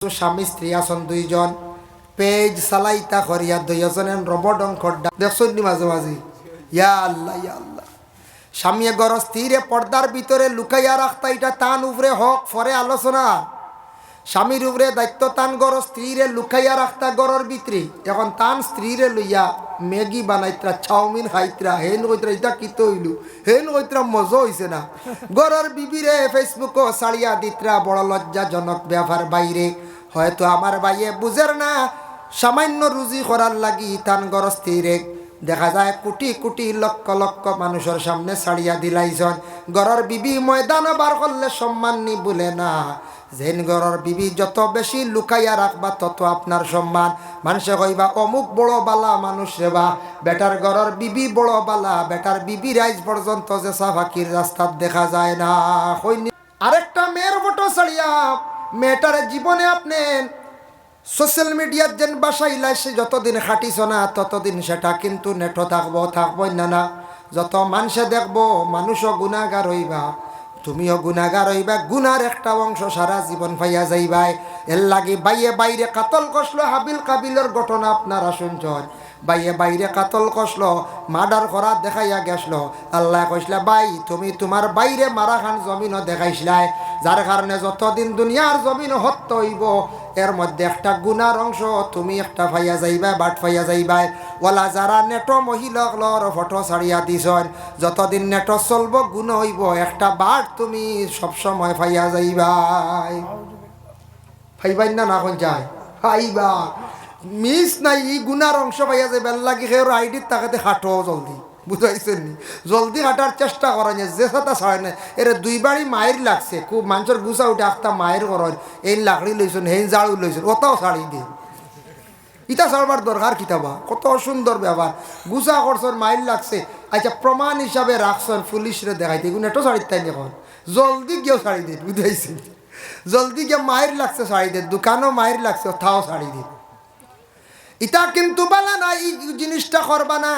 স্বামী স্ত্রী আছেন দুইজন পেজ চালাইতা করিয়া দুইজনের রবডং খড্ডা দেখছনি মাঝে মাঝে ইয়া আল্লাহ ইয়া আল্লাহ স্বামী গর স্ত্রীরে পর্দার ভিতরে লুকাইয়া রাখতা এটা তান উপরে হক ফরে আলোচনা স্বামীর উপরে দায়িত্ব তান গর স্ত্রীরে লুকাইয়া রাখতা গরর ভিতরে এখন তান স্ত্রীরে লইয়া ম্যাগি বানাইত্রা চাউমিন খাইত্রা হেন কইত্রা এটা কিত হইলু হেন কইত্রা মজা হইছে না গরর বিবিরে ফেসবুকও ছাড়িয়া দিত্রা বড় লজ্জাজনক ব্যাপার বাইরে হয়তো আমার ভাইয়ে বুঝের না সামান্য রুজি করার লাগি তান গর স্ত্রীরে দেখা যায় কোটি কোটি লক্ষ লক্ষ মানুষের সামনে ছাড়িয়া দিলাইছন গরর বিবি ময়দান বার করলে সম্মান নি বলে না যেন গরর বিবি যত বেশি লুকাইয়া রাখবা তত আপনার সম্মান মানুষে কইবা অমুক বড় বালা মানুষ রেবা বেটার গরর বিবি বড় বালা বেটার বিবি রাইজ পর্যন্ত যে সাফাকির রাস্তা দেখা যায় না আরেকটা মেয়ের ফটো ছাড়িয়া মেয়েটার জীবনে আপনি সোশ্যাল মিডিয়ার যেন বাসাইলাই সে যতদিন খাটিছ না ততদিন সেটা কিন্তু নেটো থাকবো না যত মানুষে দেখবো মানুষও গুণাগার হইবা তুমিও গুণাগার হইবা গুনার একটা অংশ সারা জীবন পাইয়া যাইবাই এর লাগি বাইয়ে বাইরে কাতল কষলো হাবিল কাবিলের ঘটনা আপনারা শুনছেন বাইয়ে বাইরে কাতল কষলো মার্ডার করা দেখাইয়া গেছলো আল্লাহ কইসলা ভাই তুমি তোমার বাইরে মারা খান জমিনও দেখাইছিলাই যার কারণে যতদিন দুনিয়ার জমিন হত্যা হইব এর মধ্যে একটা গুনার অংশ তুমি একটা ফাইয়া যাইবা বাট ফাইয়া যাইবাই ওলা যারা নেটো মহিলাগুলোর ফটো ছাড়িয়া দিছন যতদিন নেটো চলব গুণ হইব একটা বাট তুমি সবসময় ফাইয়া যাইবাই ফাইবাই না কোন যায় ফাইবা মিস নাই ই গুনার অংশ পাইয়া যাবে লাগি খেয়ে আইডির তাকাতে হাঁটো জলদি বুঝাইছেন নি জলদি হাঁটার চেষ্টা করা যায় যে সাথে ছাড়ে না এরে দুইবারই মায়ের লাগছে খুব মানুষের গুছা উঠে আখতা মায়ের করেন এই লাকড়ি লইছেন হেন জাড়ু লইছেন ওটাও ছাড়ি দিয়ে ইটা ছাড়বার দরকার কিতাবা কত সুন্দর ব্যবহার গুছা করছেন মায়ের লাগছে আচ্ছা প্রমাণ হিসাবে রাখছেন পুলিশরে দেখাইতে এগুলো এটো ছাড়ি তাই এখন জলদি গিয়েও ছাড়ি দিন বুঝাইছেন জলদি গিয়ে মায়ের লাগছে ছাড়ি দেন দোকানও মায়ের লাগছে ওটাও ছাড়ি দিন ইটা কিন্তু বলা না এই জিনিসটা করবা না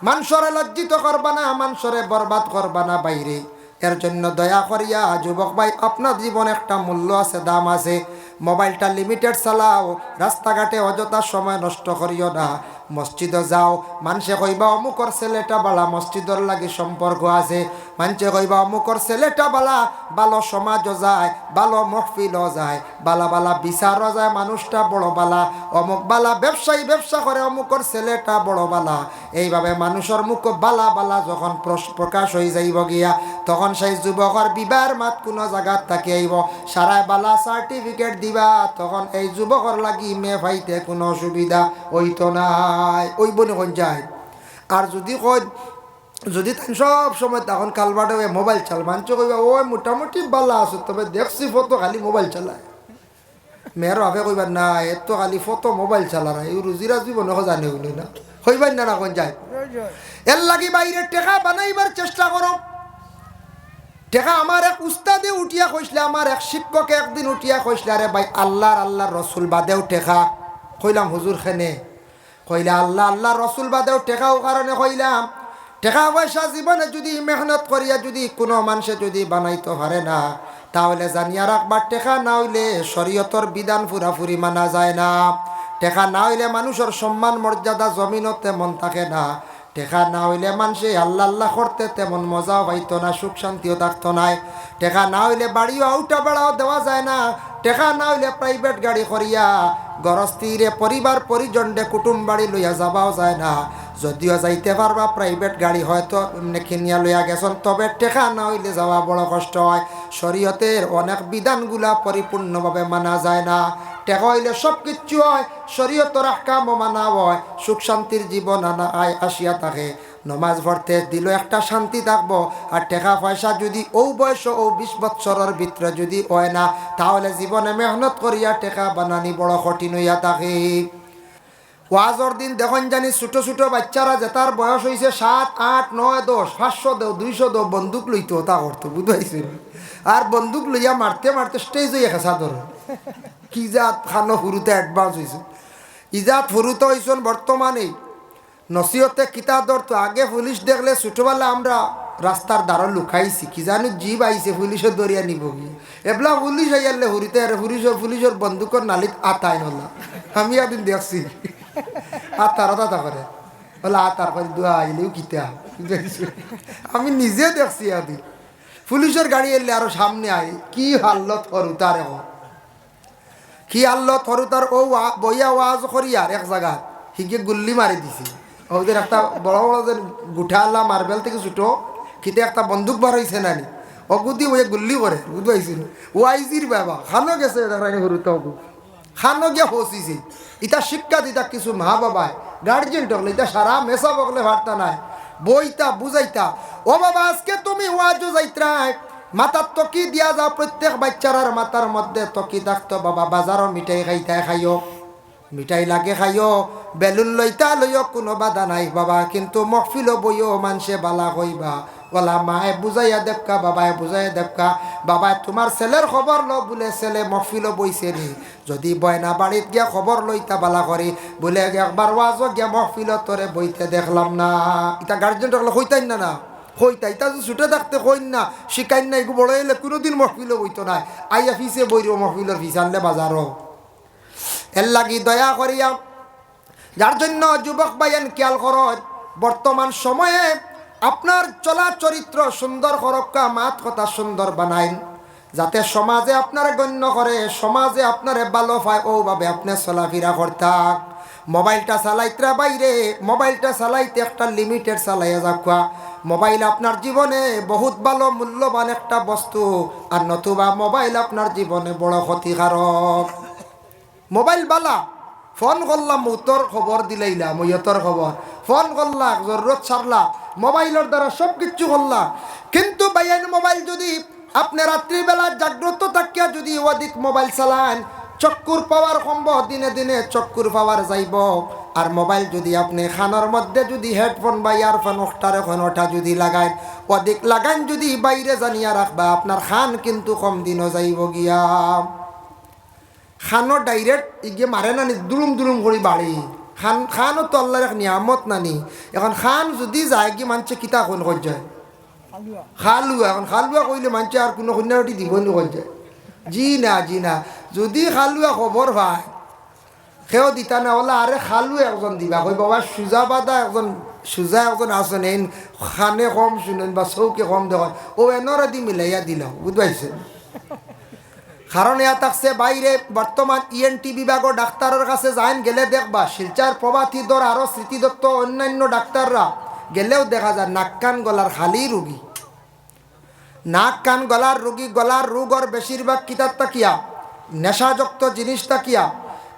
মানুষরে লজ্জিত করবা না মানুষরে বরবাদ করবা না বাইরে এর জন্য দয়া করিয়া যুবক ভাই আপনার জীবন একটা মূল্য আছে দাম আছে মোবাইলটা লিমিটেড চালাও রাস্তাঘাটে অযথা সময় নষ্ট করিও না মসজিদে যাও মানুষে কইবা অমুকর ছেলেটা বালা মসজিদর লাগি সম্পর্ক আছে মানুষে কইবা অমুকর ছেলেটা বালা ভালো সমাজও যায় ভালো মহফিলও যায় বালা বালা বিচারও যায় মানুষটা বড় বালা অমুক বালা ব্যবসায়ী ব্যবসা করে অমুকর ছেলেটা বড় বালা এইভাবে মানুষের মুখ বালা বালা যখন প্রকাশ হয়ে যাইব গিয়া তখন সেই যুবকের বিবাহের মাত কোনো জায়গাত থাকি আইব সারাই বালা সার্টিফিকেট দিবা তখন এই যুবকের লাগি মেয়ে ভাইতে কোনো অসুবিধা হইতো না ওই বনে কোন যায় আর যদি কই যদি সব সময় তখন কালবাটে মোবাইল চাল মানছ কইবা ওই মোটামুটি বালা আছে তবে দেখছি ফটো খালি মোবাইল চালায় মেয়ের ভাবে কইবার না এর তো খালি ফটো মোবাইল চালা না এই রুজিরা জীবন জানে হইল না হইবার না কোন যায় এর লাগি বাইরে টেকা বানাইবার চেষ্টা করো টেকা আমার এক উস্তাদে উঠিয়া কইসলে আমার এক শিক্ষকে একদিন উঠিয়া কইসলে আরে ভাই আল্লাহর রসুল বাদেও টেকা কইলাম হুজুর খেনে কইলে আল্লাহ রসুল বাদেও টেকাও কারণে কইলাম টেকা পয়সা জীবনে যদি মেহনত করিয়া যদি কোনো মানুষে যদি বানাইতে পারে না তাহলে জানিয়া রাখবার টেকা না হইলে শরীয়তর বিধান পুরাপুরি মানা যায় না টেকা না হইলে মানুষের সম্মান মর্যাদা জমিনও তেমন থাকে না টেকা না হইলে মানুষে আল্লাহ করতে তেমন মজাও পাইতো না সুখ শান্তিও থাকতো নাই টেকা না হইলে বাড়িও আউটা বেড়াও দেওয়া যায় না টেকা না হইলে প্রাইভেট গাড়ি করিয়া গরস্তিরে পরিবার পরিজনডে কুটুম বাড়ি লইয়া যাবাও যায় না যদিও যাইতে পারবা প্রাইভেট গাড়ি হয়তো এমনি কিনিয়া লইয়া গেছেন তবে টেকা না হইলে যাওয়া বড় কষ্ট হয় শরীয়তের অনেক বিধানগুলা পরিপূর্ণভাবে মানা যায় না টেকা হইলে সব কিচ্ছু হয় শরীয়তের আহকামও মানা হয় সুখ শান্তির জীবন আনা আসিয়া থাকে নমাজ পড়তে দিল একটা শান্তি থাকবো আর টাকা পয়সা যদি ও বয়স ও 20 বৎসরের ভিতরে যদি হয় না তাহলে জীবনে মেহনত করিয়া টাকা বানানি বড় কঠিন হইয়া থাকে ওয়াজর দিন দেখুন জানি ছোট ছোট বাচ্চারা যেতার বয়স হয়েছে 7, 8, 9, 10 500 দেও 200 দেও বন্দুক লইতো তা করতো বুঝাইছে আর বন্দুক লইয়া মারতে মারতে স্টেজ হইয়া খেসা ধরে কি জাত খানো ফুরুতে অ্যাডভান্স হয়েছে ইজাত ফুরুতে হয়েছেন বর্তমানে নসিহতে কিতাব ধরতো আগে পুলিশ দেখলে ছোটবেলা আমরা রাস্তার দ্বারা লুকাইছি কি জানো জীব আইছে পুলিশের দরিয়া নিব কি এবলা পুলিশ আইয়ালে হুরিতে আর পুলিশের বন্দুকর নালিত আতাই নলা আমি একদিন দেখছি আতার দাতা করে বলে আতার করে দোয়া আইলেও কিতা আমি নিজে দেখছি একদিন পুলিশের গাড়ি এলে আরো সামনে আই কি হাল্লত করু তার এখন কি হাল্লত করু তার ও বইয়া ওয়াজ করি আর এক জায়গা হিগে গুল্লি মারি দিছি ওদের একটা বড় বড় যে গুঠা আল্লাহ মার্বেল থেকে ছুটো কিতে একটা বন্দুক বার হয়েছে নানি অগুদি ওই গুল্লি করে বুঝতে পাইছিল ও আইজির বাবা খানো গেছে হরুতে অগু খানো গিয়া হসিছে ইটা শিক্ষা দিতা কিছু মা বাবায় গার্জেন টকলে ইটা সারা মেসা বকলে ভারতা নাই বইতা বুঝাইতা ও বাবা আজকে তুমি ওয়াজও যাইত্রা মাথার তকি দিয়া যাও প্রত্যেক বাচ্চার মাথার মধ্যে তকি থাকতো বাবা বাজারও মিঠাই খাইতে খাইও মিঠাই লাগে খাইও বেলুন লইতা লইও কোনো বাধা নাই বাবা কিন্তু মহফিল বইও মানুষে বালা কইবা বলা মায়ে বুঝাইয়া দেবকা বাবায় বুঝাইয়া দেবকা বাবায় তোমার ছেলের খবর লো বলে ছেলে মহফিল বইছে নি যদি বয়না বাড়িত গিয়া খবর লইতা বালা করি বলে একবার ওয়াজও গিয়া মহফিল তোরে বইতে দেখলাম না এটা গার্জেন হলে কইতাই না না কইতা ইটা যদি ছুটে থাকতে কইন না শিকাইন না এগু বড় এলে কোনোদিন মহফিল বইতো না আইয়া ফিসে বইর মহফিলের ফিস আনলে বাজারও এর লাগি দয়া করিয়া যার জন্য যুবক ভাইয়েন খেয়াল করত বর্তমান সময়ে আপনার চলা চরিত্র সুন্দর করক্কা মাত কথা সুন্দর বানাইন যাতে সমাজে আপনার গণ্য করে সমাজে আপনারে ভালো পায় ওভাবে আপনি চলাফেরা করতাক মোবাইলটা চালাইতে বাইরে মোবাইলটা চালাইতে একটা লিমিটেড চালাইয়া যাওয়া মোবাইল আপনার জীবনে বহুত ভালো মূল্যবান একটা বস্তু আর নতুবা মোবাইল আপনার জীবনে বড় ক্ষতিকারক মোবাইল বালা ফোন করলাম উত্তর খবর দিলাইলা মইয়তর খবর ফোন করলা জরুরত ছাড়লা মোবাইলের দ্বারা সব কিছু করলা কিন্তু বাইন মোবাইল যদি আপনি রাত্রিবেলা জাগ্রত থাকিয়া যদি অধিক মোবাইল চালান চক্কুর পাওয়ার সম্ভব দিনে দিনে চক্কুর পাওয়ার যাইব আর মোবাইল যদি আপনি খানোর মধ্যে যদি হেডফোন বা ইয়ারফোন ওটার এখন ওটা যদি লাগান অধিক লাগান যদি বাইরে জানিয়া রাখবা আপনার খান কিন্তু কম দিনও যাইব গিয়া খানো ডাইরেক্ট ইগে মারে নানি দুলুম দুলুম করে বাড়ি খানও তো আল্লাহর এক নিয়ামত নানি এখন খান যদি যায় কি মানছে কিতা কোন কর যায় খালুয়া এখন খালুয়া কইলে মানছে আর কোনো কন্যাটি দিব নি কর যায় জি না যদি খালুয়া খবর ভাই সেও দিতা না বলে আরে খালু একজন দিবা কই বাবা সুজা বাদা একজন সুজা একজন আসেন এই খানে কম শুনেন বা চৌকে কম দেখেন ও এনরা দি মিলাইয়া দিল বুঝতে পারছেন কারণ ইয়া থাকছে বাইরে বর্তমান ইএনটি বিভাগও ডাক্তারের কাছে যাইন গেলে দেখবা শিলচার প্রভাতী দর আরও স্মৃতিদত্ত অন্যান্য ডাক্তাররা গেলেও দেখা যায় নাক কান গলার খালি রুগী নাক কান গলার রুগী গলার রোগর বেশিরভাগ কিতাব তাকিয়া নেশাযুক্ত জিনিস তাকিয়া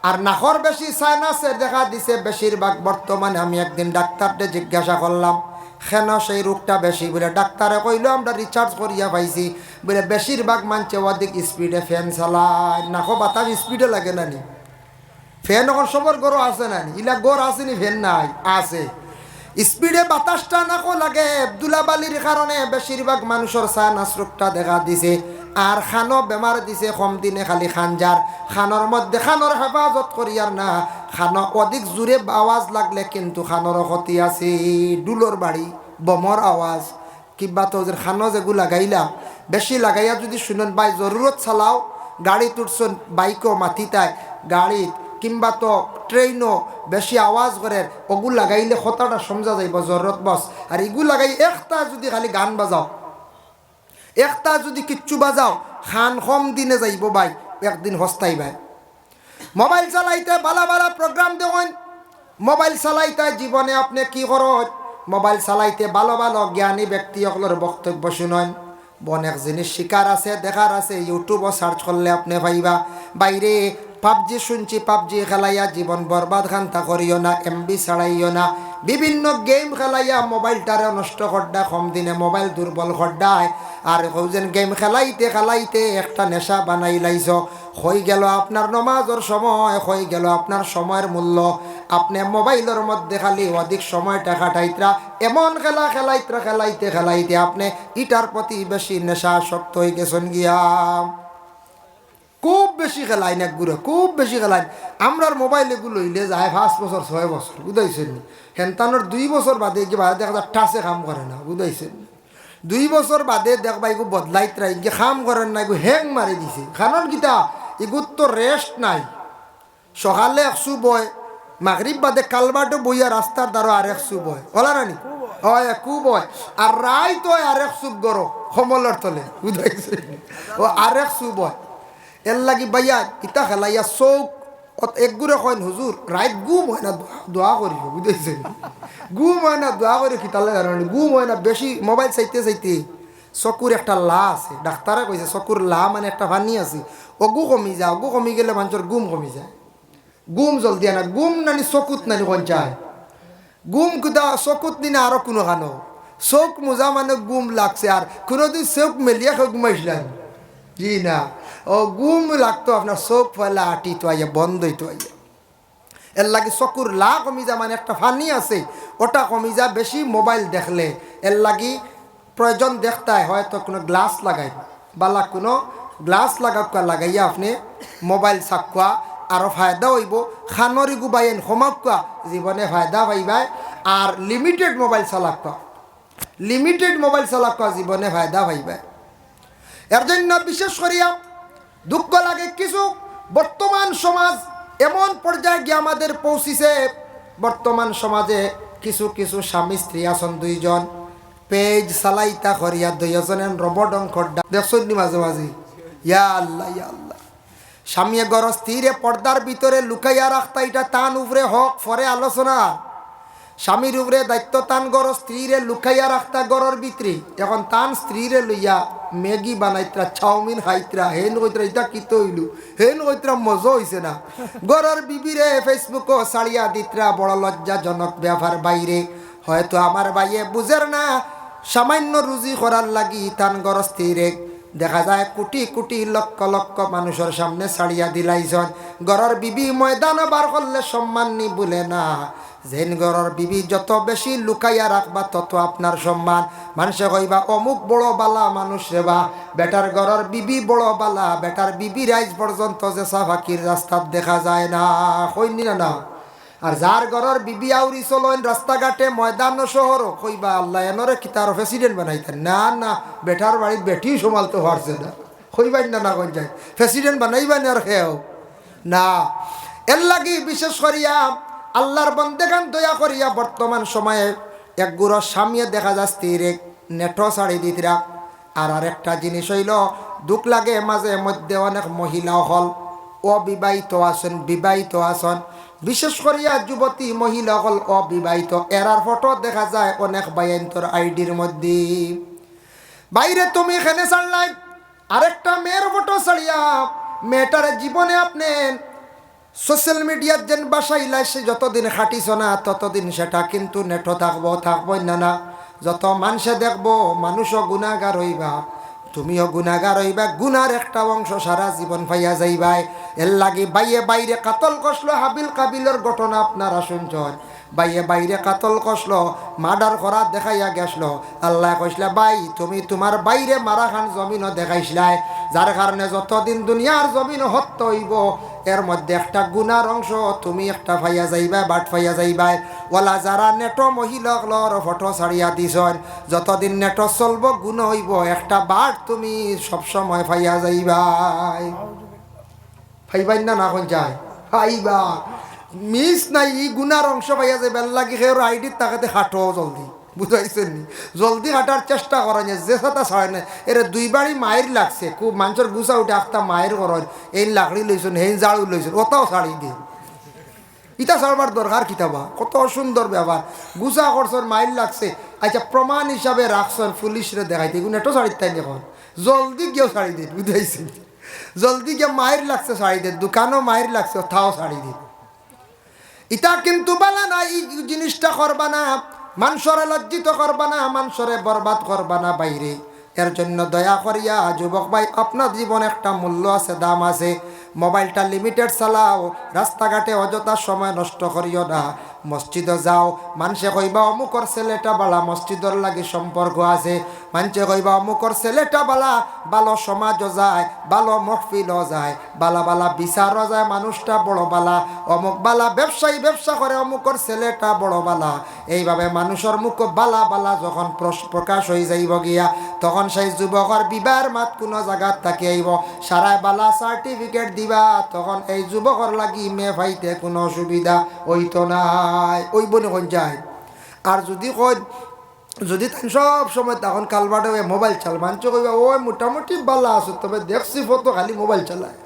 আর নাকর বেশি সাইনাসের দেখা দিছে বেশিরভাগ বর্তমানে আমি একদিন ডাক্তারকে জিজ্ঞাসা করলাম কেন সেই রোগটা বেশি বলে ডাক্তারে কইল আমরা রিচার্জ করিয়া পাইছি বলে বেশিরভাগ মানুষে অধিক স্পিডে ফ্যান চালায় নাকো বাতাস স্পিডে লাগে নানি ফ্যান এখন সবর গরু আছে নানি ইলা গড় আসেনি ফ্যান নাই আছে স্পিডে বাতাসটা নাকো লাগে দুলাবালির কারণে বেশিরভাগ মানুষের সাইনাস রোগটা দেখা দিছে আর খানো বেমার দিছে কম দিনে খালি খানজার খানোর মধ্যে খানোর হেফাজত করিয়ার না খানো অধিক জোরে আওয়াজ লাগলে কিন্তু খানোর ক্ষতি আছে ডুলোর বাড়ি বমর আওয়াজ কিংবা তো খানো যেগু লাগাইলা বেশি লাগাইয়া যদি শুনেন বাই জরুরত চালাও গাড়ি তুলছেন বাইকও মাথিতায় গাড়ি কিংবা তো ট্রেনও বেশি আওয়াজ করে ওগু লাগাইলে কথাটা সমঝা যাইব জরুরত বস আর এগু লাগাই একটা যদি খালি গান বাজাও একটা যদি কিচ্ছু বাজাও খান কম দিনে যাইব ভাই একদিন হস্তাই ভাই মোবাইল চালাইতে বালা বালা প্রোগ্রাম দেখুন মোবাইল চালাইতে জীবনে আপনি কি করেন মোবাইল চালাইতে ভালো ভালো জ্ঞানী ব্যক্তিসকলের বক্তব্য শুনেন অনেক জিনিস শিকার আছে দেখার আছে ইউটিউবও সার্চ করলে আপনি পাইবা বাইরে পাবজি শুনছি পাবজি খেলাইয়া জীবন বরবাদ খান্তা করিও না এমবি ছাড়াইও না বিভিন্ন গেম খেলাইয়া মোবাইলটারে নষ্ট করডা কম দিনে মোবাইল দুর্বল করডায় আর যেন গেম খেলাইতে খেলাইতে একটা নেশা বানাই লাইছ হয়ে গেল আপনার নমাজের সময় হয়ে গেল আপনার সময়ের মূল্য আপনি মোবাইলের মধ্যে খালি অধিক সময়টা কাটাইতরা এমন খেলা খেলাইতে আপনি ইটার প্রতি বেশি নেশা শক্ত হয়ে গেছেন গিয়া খুব বেশি খেলাই না গুড়ে খুব বেশি খেলাই আমরার মোবাইল এগুলো হইলে যায় 5 বছর 6 বছর বুঝাইছেন হেনতানোর 2 বছর বাদে কি বাদে দেখা যায় টাচে কাম করে না বুঝাইছেন 2 বছর বাদে দেখবা এগু বদলাইত রাই গে খাম করেন না এগু হ্যাং মারি দিছে কারণ কিতা এগুর তো রেস্ট নাই সকালে 100 বয় মাগরিব বাদে কালবাটো বইয়া রাস্তার দ্বারা আর 100 বয় বলা রানি হয় একু বয় আর রাই তো আর 100 গরো কমলর তলে বুঝাইছে ও আর 100 বয় এর লাগি বাইয়া ইতা খেলাইয়া চৌক একগুড়ে কইন হুজুর রাইত গুম হয় না দোয়া করিব বুঝাইছে গুম হয় না দোয়া করি কিতালে কারণ গুম হয় না বেশি মোবাইল চাইতে চাইতে চকুর একটা লা আছে ডাক্তারে কইছে চকুর লা মানে একটা পানি আছে অগু কমি যায় অগু কমি গেলে মানুষের গুম কমি যায় গুম জলদি আনা গুম নানি চকুত নানি কোন চায় গুম কুদা চকুত নিনা আরো কোনো খানো চোখ মোজা মানে গুম লাগছে আর কোনোদিন চোখ মেলিয়া ঘুমাইছিলেন জি না ও গুম লাগতো আপনার চোখ ফেলা আটি তো আইয়া বন্ধই তো আইয়া এর লাগে চকুর লা কমি যা মানে একটা ফানি আছে ওটা কমি যা বেশি মোবাইল দেখলে এর লাগি প্রয়োজন দেখতায় হয়তো কোনো গ্লাস লাগাই বালা কোনো গ্লাস লাগাইয়া আপনি মোবাইল চাকুয়া আরও ফায়দা হইব খানরি গুবাইন সমাকুয়া জীবনে ফায়দা পাইবাই আর লিমিটেড মোবাইল চালাকুয়া জীবনে ফায়দা পাইবাই এর জন্য বিশেষ করিয়া দুঃখ লাগে কিছু বর্তমান সমাজ এমন পর্যায়ে গিয়ে আমাদের পৌঁছিছে বর্তমান সমাজে কিছু কিছু স্বামী স্ত্রী আছেন 2 জন পেজ চালাইতা করিয়া 2 জনের রবট অঙ্কডা দেখছেন নি মাঝে মাঝে ইয়া আল্লাহ স্বামী গর স্ত্রীরে পর্দার ভিতরে লুকাইয়া রাখতা এটা তান উপরে হক ফরে আলোচনা স্বামীর উপরে দায়িত্ব তান গর স্ত্রীরে লুকাইয়া রাখতা গরর ভিতরে এখন তান স্ত্রীরে লইয়া ম্যাগি বানাইত্রা চাউমিন খাইত্রা হেন কইত্রা এটা কিতো হইলু হেন কইত্রা মজা হইছে না গরর বিবিরে ফেসবুকও ছাড়িয়া দিত্রা বড় লজ্জাজনক ব্যাপার বাইরে হয়তো আমার ভাইয়ে বুঝের না সামান্য রুজি করার লাগি তান গর স্ত্রীরে দেখা যায় কোটি কোটি লক্ষ লক্ষ মানুষের সামনে ছাড়িয়া দিলাইছন গরর বিবি ময়দান বার করলে সম্মান নি বলে না যেন গরর বিবি যত বেশি লুকাইয়া রাখবা তত আপনার সম্মান মানুষে কইবা অমুক বড় বালা মানুষ রেবা বেটার গরর বিবি বড় বালা বেটার বিবি রাইজ পর্যন্ত যে সাফাকির রাস্তাত দেখা যায় না কইনি না আর যার গরর বিবি আউরি চলেন রাস্তাঘাটে ময়দান শহর কইবা আল্লাহ এনরে কি তার প্রেসিডেন্ট বানাইতেন না না বেটার বাড়ির বেটি সমালতে পারছে না কইবাই না কোন যায় প্রেসিডেন্ট বানাইবেন আর খেয়েও না এর লাগি বিশেষ করিয়া আল্লাহর বন্দেগান দয়া করিয়া বর্তমান সময়ে এক গুড়ো স্বামী দেখা যায় স্ত্রীরে নেটো ছাড়ি দিতরা আর আরেকটা জিনিস হইল দুঃখ লাগে মাঝে মধ্যে অনেক মহিলা হল অবিবাহিত আছেন বিবাহিত আছেন বিশেষ করিয়া যুবতী মহিলা হল অবিবাহিত এরার ফটো দেখা যায় অনেক বাইন্তর আইডির মধ্যে বাইরে তুমি এখানে ছাড়লাই আরেকটা মেয়ের ফটো ছাড়িয়া মেয়েটার জীবনে আপনি সোশ্যাল মিডিয়ার যেন বাসাইলাই সে যতদিন খাটিছ না ততদিন সেটা কিন্তু নেটো থাকবই না যত মানুষে দেখবো মানুষও গুণাগার হইবা তুমিও গুণাগার হইবা গুনার একটা অংশ সারা জীবন পাইয়া যাইবাই এর লাগি বাইরে কাতল কষলো হাবিল কাবিলের ঘটনা আপনারা শুনছেন বাইরে কাতল কষলো মার্ডার করা দেখাইয়া গেছলো আল্লাহ কইসলা ভাই তুমি তোমার বাইরে মারা খান জমিনও দেখাইছিলাই যার কারণে যতদিন দুনিয়ার জমিন হত্য হইব এর মধ্যে একটা গুনার অংশ তুমি একটা পাইয়া যাইবা বাট পাইয়া যাইবাই ওলা যারা নেটো মহিলাগুলোর ফটো ছাড়িয়া দিছেন যতদিন নেটো চলব গুণ হইব একটা বাট তুমি সবসময় পাইয়া যাইবাই পাইবাই না কোন যায় পাইবা মিস নাই ই গুনার অংশ পাইয়া যাইবা লাগি খেয়ে আইডির তাকাতে হাঁটো জলদি বুঝাইছেন নি জলদি হাঁটার চেষ্টা করেন যে সাথে ছাড়ে না এর 2 বাড়ি মায়ের লাগছে খুব মানুষের গুছা উঠে একটা মায়ের করেন এই লাকড়ি লইছেন হেন জাড়ু লইছেন ওটাও ছাড়ি দিন ইটা ছাড়বার দরকার কিতাবা কত সুন্দর ব্যবহার গুছা করছেন মায়ের লাগছে আচ্ছা প্রমাণ হিসাবে রাখছেন পুলিশরে দেখাইতে এগুলো এটো ছাড়ি তাই এখন জলদি গিয়েও ছাড়ি দিন বুঝাইছেন জলদি গিয়ে মায়ের লাগছে ছাড়ি দিন দোকানও মায়ের লাগছে ওটাও ছাড়ি দিন ইটা কিন্তু বলা না এই জিনিসটা করবা না মানুষরে লজ্জিত করবা না মানুষরে বরবাদ করবা না বাইরে এর জন্য দয়া করিয়া যুবক ভাই আপনার জীবন একটা মূল্য আছে দাম আছে মোবাইলটা লিমিটেড চালাও রাস্তাঘাটে অযথা সময় নষ্ট করিও না মসজিদে যাও মানুষে কইবা অমুকর ছেলেটা বালা মসজিদর লাগে সম্পর্ক আছে মানছে কইবা অমুকর ছেলেটা বালা, ভালো সমাজও যায়, ভালো মহফিলও যায়, বালা বালা বিচারও যায়, মানুষটা বড় বালা, অমুক বালা ব্যবসায়ী ব্যবসা করে, অমুকর ছেলেটা বড় বালা। এইভাবে মানুষের মুখ বালা বালা যখন প্রকাশ হয়ে যাইব গিয়া, তখন সেই যুবকর বিবাহের মাত কোনো জায়গাত থাকি আইব, সারায় বালা সার্টিফিকেট দিবা, তখন এই যুবকর লাগি মেয়ে ভাইতে কোনো অসুবিধা হইতো নাই, ওই বনে কোন যায়। আর যদি কই যদি সব সময় তখন কালবাটে মোবাইল চাল, মানছ কইবা ওই মোটামুটি বালা আছো, তবে দেখছি ফটো খালি মোবাইল চালায়।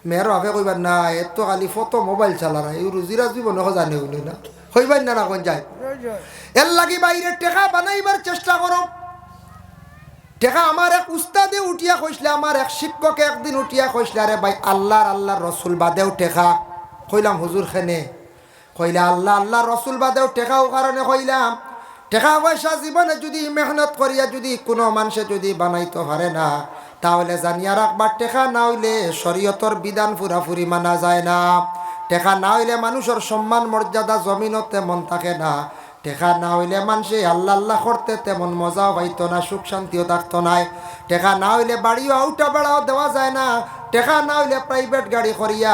মেয়ের ভাবে কইবার না এত খালি ফটো মোবাইল চালা না, এই রুজিরা জীবন জানে উনি না, হইবার না কোন যায়। এর লাগি বাইরে টেকা বানাইবার চেষ্টা করো। টেকা আমার এক উস্তাদে উঠিয়া কইসলে, আমার এক শিক্ষকে একদিন উঠিয়া কইসলে, আরে ভাই আল্লাহর রসুল বাদেও টেকা। কইলাম হুজুর খেনে? কইলা আল্লাহর রসুল বাদেও টেকাও কারণে কইলাম, টাকা পয়সা জীবনে যদি মেহনত করিয়া যদি কোনো মানুষে যদি বানাইতে পারে না, তাহলে জানিয়া রাখবার টেকা না হইলে শরীয়তর বিধান পুরাপুরি মানা যায় না। টেকা না হইলে মানুষের সম্মান মর্যাদা জমিনও তেমন থাকে না। টেকা না হইলে মানুষে আল্লাহ আল্লাহ করতে তেমন মজাও পাইতো না, সুখ শান্তিও থাকতো নাই। টেকা না হইলে বাড়িও আউটা বেড়াও দেওয়া যায় না। টেকা না হইলে প্রাইভেট গাড়ি করিয়া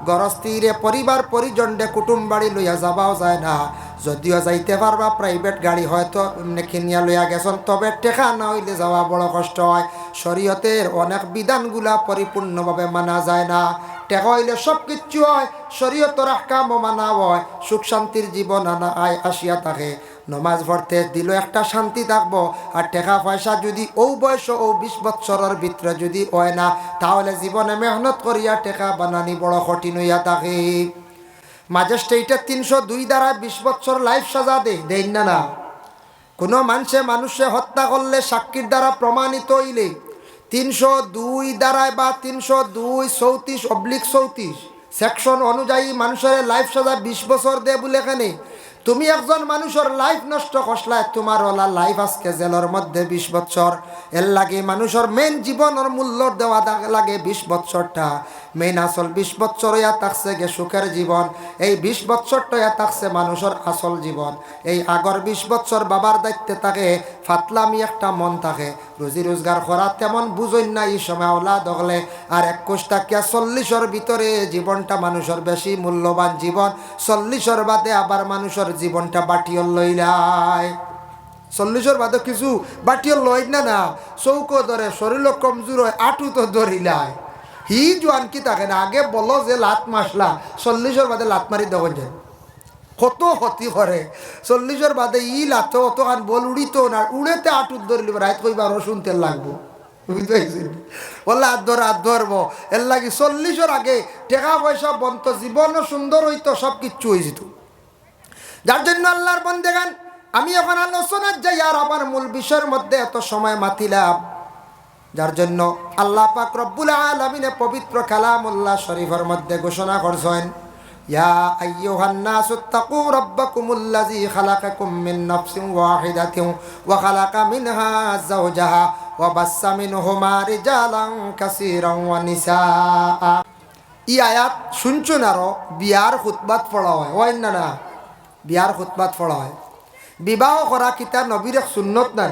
গরস্থিরে পরিবার পরিজনডে কুটুম বাড়ি লইয়া যাবাও যায় না। যদিও যাইতে পারবা প্রাইভেট গাড়ি হয়তো এমনি কিনিয়া লইয়া গেছেন, তবে টেকা না হইলে যাওয়া বড় কষ্ট হয়। শরীয়তের অনেক বিধানগুলা পরিপূর্ণভাবে মানা যায় না। টেকা হইলে সব কিচ্ছু হয়, শরীয়তের আহকামও মানা হয়, সুখ শান্তির জীবন আনা আসিয়া থাকে। নমাজ পড়তে দিল একটা শান্তি থাকবো। আর টাকা পয়সা যদি ও বয়স ও 20 বৎসরের ভিতরে যদি হয় না, তাহলে জীবনে মেহনত করিয়া টাকা বানানি বড় কঠিন হইয়া থাকে। ম্যাজিস্ট্রেটের 302 দ্বারা 20 বৎসর লাইফ সাজা দেয় না। কোনো মানুষে হত্যা করলে সাক্ষীর দ্বারা প্রমাণিত হইলে 302 দ্বারায় বা 302(34)(34) সেকশন অনুযায়ী মানুষের লাইফ সাজা 20 বছর দে বলে এখানে তুমি একজন মানুষের লাইফ নষ্ট করছলাই, তোমার ওলা লাইফ আজকে জেলের মধ্যে 20 বছর। এর লাগে মানুষের মেন জীবনের মূল্য দেওয়া লাগে 20 বছরটা। মেন আসল 20 বছর হইয়া থাকছে গে সুখের জীবন। এই 20 বছরটা হইয়া থাকছে মানুষের আসল জীবন। এই আগর 20 বছর বাবার দায়িত্বে থাকে, ফাতলামি একটা মন থাকে, রুজি রোজগার করা তেমন বুঝই না এই সময় ওলা দগলে। আর 21 টাকিয়া 40-এর ভিতরে জীবনটা মানুষের বেশি মূল্যবান জীবন। 40-এর বাদে আবার মানুষের জীবনটা বাটিয়ল লইলায়। 40-এর বাদে কিছু বাটিয়ল লই না, চৌকো ধরে, শরীর কমজোর হয়, আটু তো ধরিলায়। হি জোয়ান কি থাকে না, আগে বলো যে লাত মাসলা, 40-এর বাদে লাত মারি দেবেন যে কত ক্ষতি করে। 40-এর বাদে ই লাত অত খান বল উড়িত না, উড়েতে আটুত ধরিলি রাত কইবার শুনতে লাগবো, বুঝতে পারছেন? বললে হাত ধরবো। এর লাগে 40-এর আগে টাকা পয়সা বন্ত, জীবনও সুন্দর হইতো, সব কিচ্ছু হয়ে যেত। যার জন্য আল্লাহর বন্দেগান, আমি এখন আলোচনার যাই আর আমার মূল বিষয়ের মধ্যে এত সময় মাতিলাম। যার জন্য আল্লাহ পাক রব্বুল আলামিন পবিত্র কালামুল্লাহ শরীফের মধ্যে ঘোষণা করছেন, ইয়া আইয়ুহান নাসু তাকু রাব্বাকুমুল্লাযী খালাকাকুম মিন নাফসিন ওয়াহিদাতিন ওয়া খালাকা মিনহা যাওজাহা ওয়া বাসসা মিনহুমা রিজালান কাসীরান ওয়া নিসা। এই আয়াত শুনছুন, আরো বিয়ার খুতবাত পড়া হয় না? বিয়ার খুতবাত পড়া হয়। বিবাহ করা কিতা নবীর এক সুন্নত না?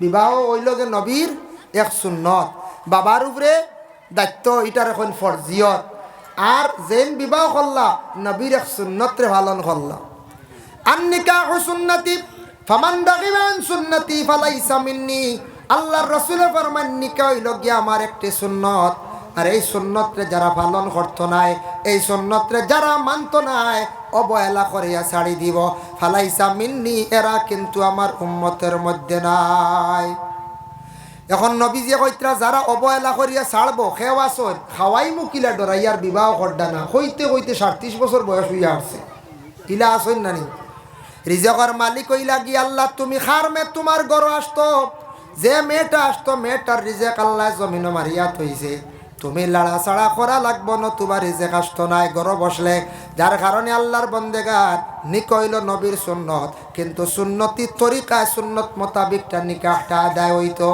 বিবাহ হইল যে নবীর এক সুন্নত। বাবার উপরে দায়িত্ব, এটার এখন ফরজিয়ত। আর যেন বিবাহ করলা নবীর এক সুন্নতরে পালন করলা। আন-নিকাহু সুন্নতি ফামান রাগিবা আন সুন্নতি ফালাইসা মিন্নি। আল্লাহর রাসূল ফরমান, নিকাহ হইল গিয়া আমার একটি সুন্নত। আর এই সুন্নতরে যারা পালন করতো নাই, এই সুন্নতরে যারা মানতো নাই, অবহেলা করিয়া ছাড়ি দিব, ফালাইসা মিন্নি, এরা কিন্তু আমার উম্মতের মধ্যে নাই। এখন নবীজি কইত্রা যারা অবহেলা করিয়া ছাড়বো, খেওয়াছর খাওয়াই মুকিলা ডরাইয়ার বিবাহ করডা না, হইতে 37 বছর বয়স হইয়া আসছে, ইলা আসেন নানি। রিজকের মালিক হইলা গি আল্লাহ। তুমি খার মে তোমার ঘর আসতো, যে মেয়েটা আসতো মেয়েটার রিজেক আল্লাহ জমিন মারিয়া থইছে। তুমি লাড়া ছাড়া করা লাগবো না, তোমার রিজেক আসতো নাই ঘর বসলে। যার কারণে আল্লাহর বন্দেগার নিকইল নবীর সুন্নত, কিন্তু সুন্নতি তরিকায় সুন্নত মোতাবিকটা নিকাহটা আদায় হইতো।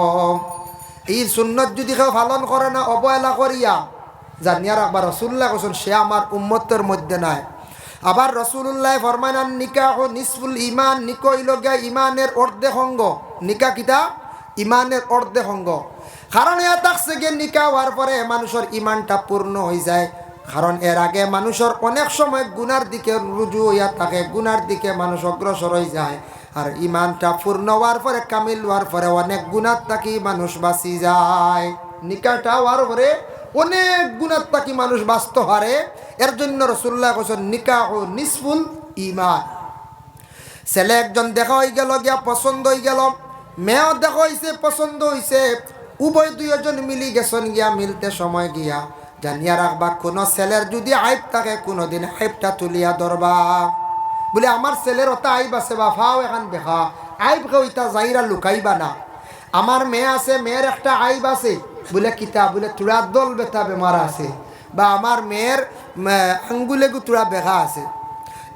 এই সুন্নত যদি কেউ পালন করে না, অবহেলা করিয়া, জানিয়া রাখবা রাসূলুল্লাহ কোন সে আমার উম্মতের মধ্যে নাই। আবার রাসূলুল্লাহ ফরমানান নিকাহ নিসফুল ঈমান, নিকাহ হইল গিয়া ঈমানের অর্ধেক অঙ্গ। নিকাহ কিতা? ঈমানের অর্ধেক অঙ্গ। কারণ এ থাকছে গিয়ে নিকাহ হওয়ার পরে মানুষের ঈমানটা পূর্ণ হয়ে যায়। কারণ এর আগে মানুষের অনেক সময় গুনার দিকে রুজু হইয়া থাকে, গুনার দিকে মানুষ অগ্রসর হয়ে যায়। আর ঈমানটা পূর্ণ হওয়ার পরে, কামিল হওয়ার পরে অনেক গুনার থাকি মানুষ বাঁচি যায়। নিকাহটা হওয়ার পরে অনেক গুনার থাকি মানুষ বাঁচতে পারে। এর জন্য রাসূলুল্লাহ কইছেন নিকাহ নিসফুল ঈমান। ছেলে একজন দেখা হয়ে গেল, গিয়া পছন্দ হয়ে গেল, মেয়েও দেখা হয়েছে, পছন্দ হয়েছে, উভয় দুইজন মিলি গেছেন, গিয়া মিলতে সময় গিয়া জানিয়া রাখবা কোনো ছেলের যদি আইব থাকে কোনোদিন আইবটা তুলিয়া ধরবা। বলে আমার ছেলের ওটা আইব আছে বা ফাও এখান দেখা আইব ওইটা যাইরা লুকাইবা না। আমার মেয়ে আছে, মেয়ের একটা আইব আছে, বলে কিতা? বলে তুরা দল বেতা বেমার আছে, বা আমার মেয়ের আঙ্গুলে গুতুরা বেঘা আছে।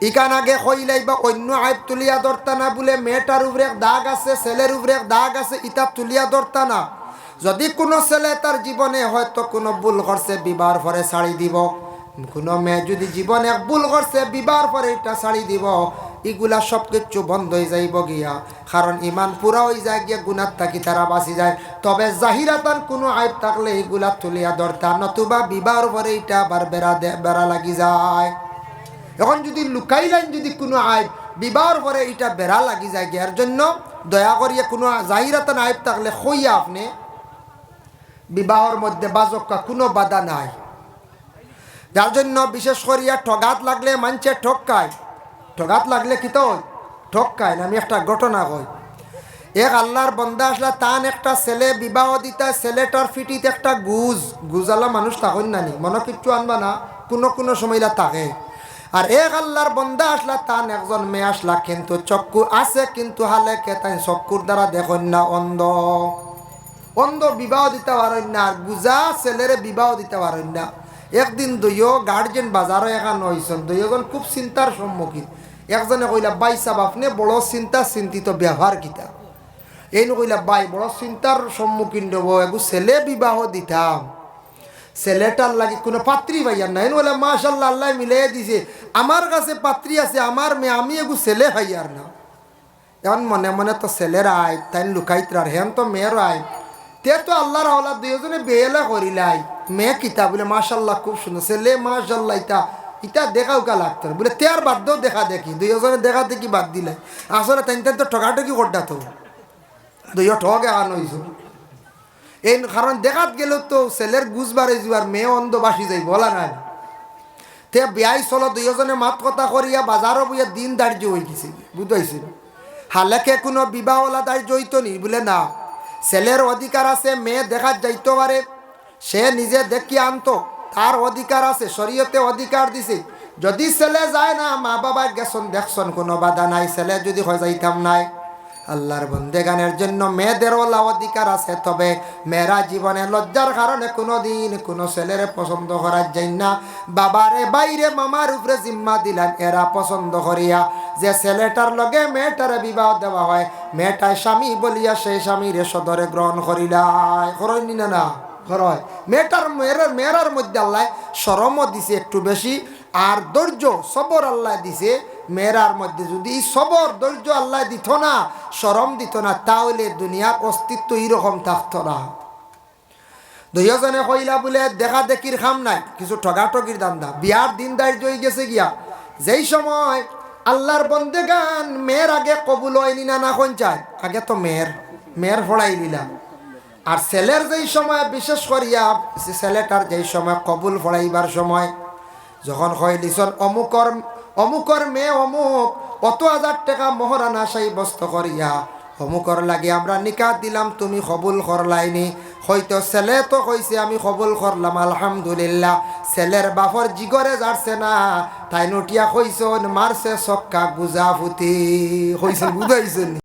ইকান আগে কইলাই বা অন্য আইব তুলিয়া ধরতা না। বলে মেয়েটার উপরে দাগ আছে, ছেলের উপরে দাগ আছে, ইটা তুলিয়া ধরতা না। যদি কোনো ছেলে তার জীবনে হয়তো কোনো ভুল করছে, বিবাহর পরে ছাড়ি দিব। কোনো মেয়ে যদি জীবনে ভুল করছে, বিবাহর পরে এটা ছাড়ি দিব। এগুলা সব কিছু বন্ধ হয়ে যাইব গিয়া, কারণ ইমান পুরা হয়ে যায় গিয়া, গুনার থাকি তারা বাঁচি যায়। তবে জাহিরাতান কোনো আইব থাকলে এগুলা তুলিয়া ধরতা, নতুবা বিবাহর পরে এটা আবার বেড়া লাগি যায়। এখন যদি লুকাইলেন যদি কোনো আইব, বিবাহর পরে এটা বেড়া লাগি যায় গিয়ার জন্য দয়া করিয়া কোনো জাহিরাতান আইব থাকলে কইয়া আপনি বিবাহর মধ্যে বাজকা কোনো বাধা নাই। যার জন্য বিশেষ করিয়া ঠগাত লাগলে মানুষে ঠকায়। ঠগাত লাগলে কি তো ঠকায় না। আমি একটা ঘটনা কই। এক আল্লাহর বন্দা আসলা, তান একটা ছেলে বিবাহ দিতা, ছেলেটার ফিটিতে একটা গুজালা মানুষ তখন নানি মনে কিচ্ছু আনবা না, কোনো সময়লা থাকে। আর এক আল্লাহর বন্দা আসলা, তান একজন মেয়ে আসলা, কিন্তু চক্ষু আছে কিন্তু হালে কে তাই চক্ষুর দ্বারা দেখেন না, অন্ধ বিবাহ দিতে পারেন না। আর গুজা ছেলেরে বিবাহ দিতে পারেন না। একদিন দুইও গার্জেন বাজারও এখানে হয়েছেন, দুইজন খুব চিন্তার সম্মুখীন। একজনে কইলা, বাই সাহেব আপনি বড় চিন্তিত ব্যবহার কিতা? এই কইলা, বাই বড় চিন্তার সম্মুখীন দেব, এগু ছেলে বিবাহ দিতাম, ছেলেটার লাগে কোনো পাত্রী ভাইয়ার না। বলে মাশাল্লাহ, আল্লাহ মিলাই দিছে, আমার কাছে পাত্রী আছে, আমার মেয়ে, আমি এগু ছেলে ভাইয়ার না। এখন মনে মনে তো ছেলের আইব তাই লুকাইতার, হেন তো মেয়ের আইব। তে তো আল্লাহর আওলাদ দুইজনে বেয়েলা করিলাই। মেয়ে কিতা? বলে মাশাল্লাহ খুব সুন্দর, ছেলে মাশাল্লাহ ইটা দেখাও কা লাগতো। বলে তে আর বাদ দেখা দেখি, দুইজনে দেখা দেখি বাদ দিলাই। আসলে তাই তো ঠকাঠকি করতা, তো দুইও ঠক এখান হইছ। এই কারণ দেখাত গেল তো ছেলের গুজ বাড়ে যাবার, মেয়ে অন্ধ বাসি যাই বলা নাই। তে বিয়াই চলো দুইজনে মাত কথা করিয়া বাজারও বইয়া দিন দার্য হয়ে গেছে, বুঝাইছিল। হালেকে কোনো বিবাহওয়ালা দার্য হইতো নি? বলে না, ছেলের অধিকার আছে, মেয়ে দেখাত যাইতে পারে, সে নিজে দেখিয়ে আনতো, তার অধিকার আছে, শরীয়তে অধিকার দিছে। যদি ছেলে যায় না, মা বাবা গেছন দেখছন, কোনো বাধা নাই। ছেলে যদি হয় যাইতাম নাই। আল্লাহর বন্দেগানের জন্য মেয়েদেরও অধিকার আছে, তবে মেয়েরা জীবনে লজ্জার কারণে কোনোদিন কোনো ছেলেরে পছন্দ করার যায় না। বাবারে বাইরে মামার উপরে জিম্মা দিলেন, এরা পছন্দ করিয়া যে ছেলেটার লগে মেয়েটারে বিবাহ দেওয়া হয়, মেয়েটায় স্বামী বলিয়া সেই স্বামীরে সদরে গ্রহণ করিলাই। করয়নি না করয়। মেয়েরার মধ্যে আল্লাহ শরমও দিছে একটু বেশি, আর ধৈর্য সবর আল্লাহ দিছে মেয়েরার মধ্যে। যদি সবর ধৈর্য আল্লাহ দিত না, শরম দিত না, তাহলে দুনিয়ার অস্তিত্ব এইরকম থাকতো না। দুইজনে কইলা, বলে দেখা দেখির খাম নাই, কিছু ঠগাঠগির দান্দা। বিয়ার দিন দাঁড়িয়ে হয়ে গেছে গিয়া, যেই সময় আল্লাহর বন্দেগান মেয়ের আগে কবুল হয়নি না কোন চায়, আগে তো মেয়ের ফড়াই নিলাম। আর ছেলের যেই সময়, বিশেষ করিয়া ছেলেটার যেই সময় কবুল ফড়াইবার সময়, যখন হইলিছন অমুকর মেয়ে অমুক, অত 1000 টাকা মহরানা সাব্যস্ত করিয়া অমুকর লাগে আমরা নিকাহ দিলাম, তুমি কবুল করলাইনি। হয়তো ছেলে তো কইছে আমি কবুল করলাম আলহামদুলিল্লাহ, ছেলের বাপর জিগরে যাচ্ছে না, তাই নটিয়া কইছন মারছে সক্কা গুজা ফুতি কইছেন, বুঝাইছেন।